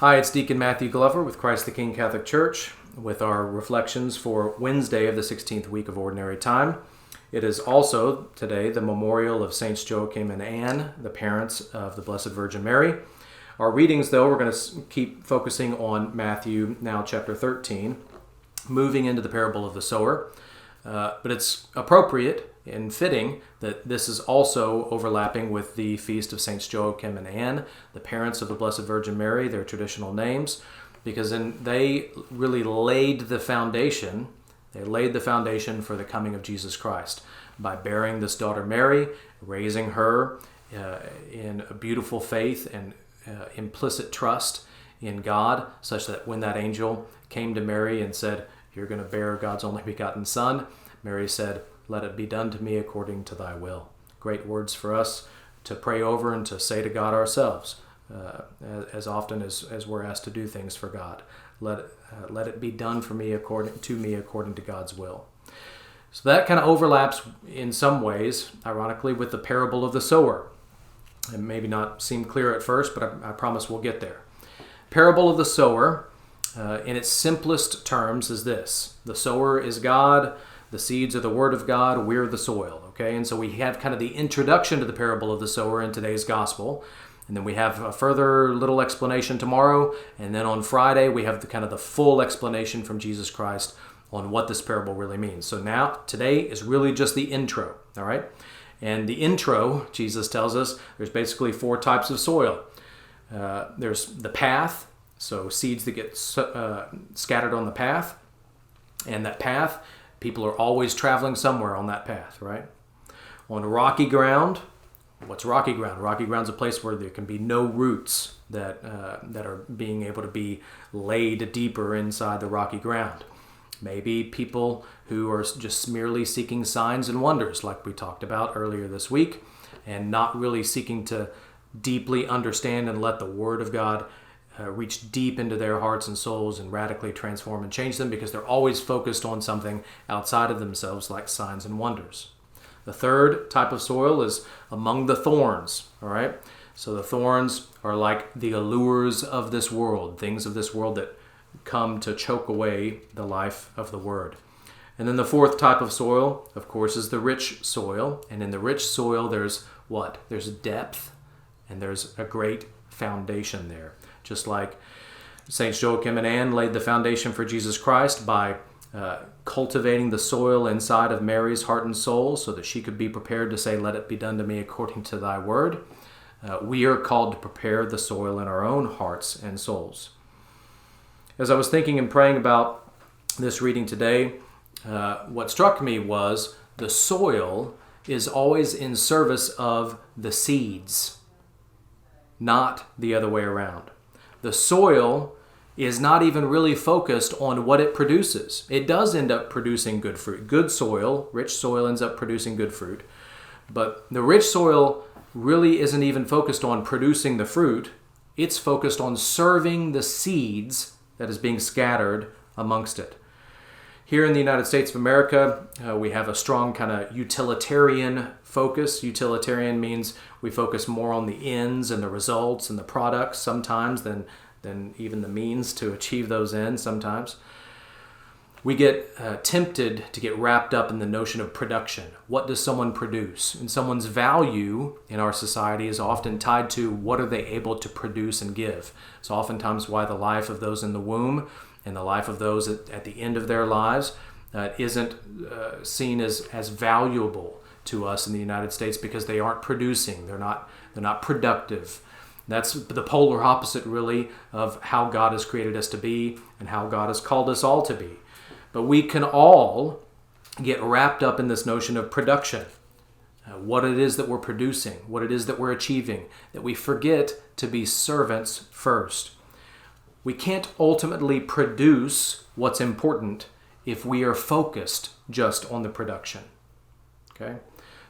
Hi, it's Deacon Matthew Glover with Christ the King Catholic Church with our reflections for Wednesday of the 16th week of Ordinary Time. It is also today the memorial of Saints Joachim and Anne, the parents of the Blessed Virgin Mary. Our readings, though, we're going to keep focusing on Matthew, now chapter 13, moving into the parable of the sower. But it's appropriate and fitting that this is also overlapping with the feast of Saints Joachim and Anne, the parents of the Blessed Virgin Mary, their traditional names, because they really laid the foundation. They laid the foundation for the coming of Jesus Christ by bearing this daughter Mary, raising her in a beautiful faith and implicit trust in God, such that when that angel came to Mary and said, "You're going to bear God's only begotten Son," Mary said, "Let it be done to me according to thy will." Great words for us to pray over and to say to God ourselves as often as we're asked to do things for God. Let it be done for me according to God's will. So that kind of overlaps in some ways, ironically, with the parable of the sower. It maybe not seem clear at first, but I promise we'll get there. Parable of the sower, in its simplest terms, is this: the sower is God. The seeds are the word of God, we're the soil, okay? And so we have kind of the introduction to the parable of the sower in today's gospel. And then we have a further little explanation tomorrow. And then on Friday, we have the full explanation from Jesus Christ on what this parable really means. So now, today is really just the intro, all right? And the intro, Jesus tells us, there's basically 4 types of soil. There's the path, so seeds that get scattered on the path. And that path, people are always traveling somewhere on that path, right? On rocky ground, what's rocky ground? Rocky ground's a place where there can be no roots that are being able to be laid deeper inside the rocky ground. Maybe people who are just merely seeking signs and wonders, like we talked about earlier this week, and not really seeking to deeply understand and let the Word of God reach deep into their hearts and souls and radically transform and change them, because they're always focused on something outside of themselves, like signs and wonders. The third type of soil is among the thorns, all right? So the thorns are like the allures of this world, things of this world that come to choke away the life of the Word. And then the fourth type of soil, of course, is the rich soil. And in the rich soil, there's what? There's depth, and there's a great foundation there. Just like Saints Joachim and Anne laid the foundation for Jesus Christ by cultivating the soil inside of Mary's heart and soul so that she could be prepared to say, "Let it be done to me according to thy word." We are called to prepare the soil in our own hearts and souls. As I was thinking and praying about this reading today, what struck me was the soil is always in service of the seeds, not the other way around. The soil is not even really focused on what it produces. It does end up producing good fruit. Good soil, rich soil, ends up producing good fruit. But the rich soil really isn't even focused on producing the fruit. It's focused on serving the seeds that is being scattered amongst it. Here in the United States of America, we have a strong kind of utilitarian focus. Utilitarian means we focus more on the ends and the results and the products sometimes than even the means to achieve those ends sometimes. We get tempted to get wrapped up in the notion of production. What does someone produce? And someone's value in our society is often tied to what are they able to produce and give. It's oftentimes why the life of those in the womb and the life of those at the end of their lives isn't seen as valuable to us in the United States, because they aren't producing. They're not productive. That's the polar opposite, really, of how God has created us to be and how God has called us all to be. But we can all get wrapped up in this notion of production, what it is that we're producing, what it is that we're achieving, that we forget to be servants first. We can't ultimately produce what's important if we are focused just on the production. Okay?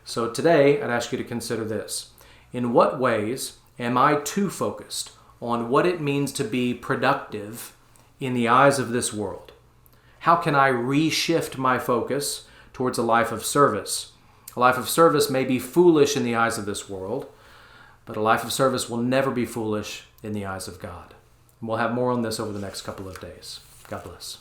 So today, I'd ask you to consider this. In what ways am I too focused on what it means to be productive in the eyes of this world? How can I reshift my focus towards a life of service? A life of service may be foolish in the eyes of this world, but a life of service will never be foolish in the eyes of God. We'll have more on this over the next couple of days. God bless.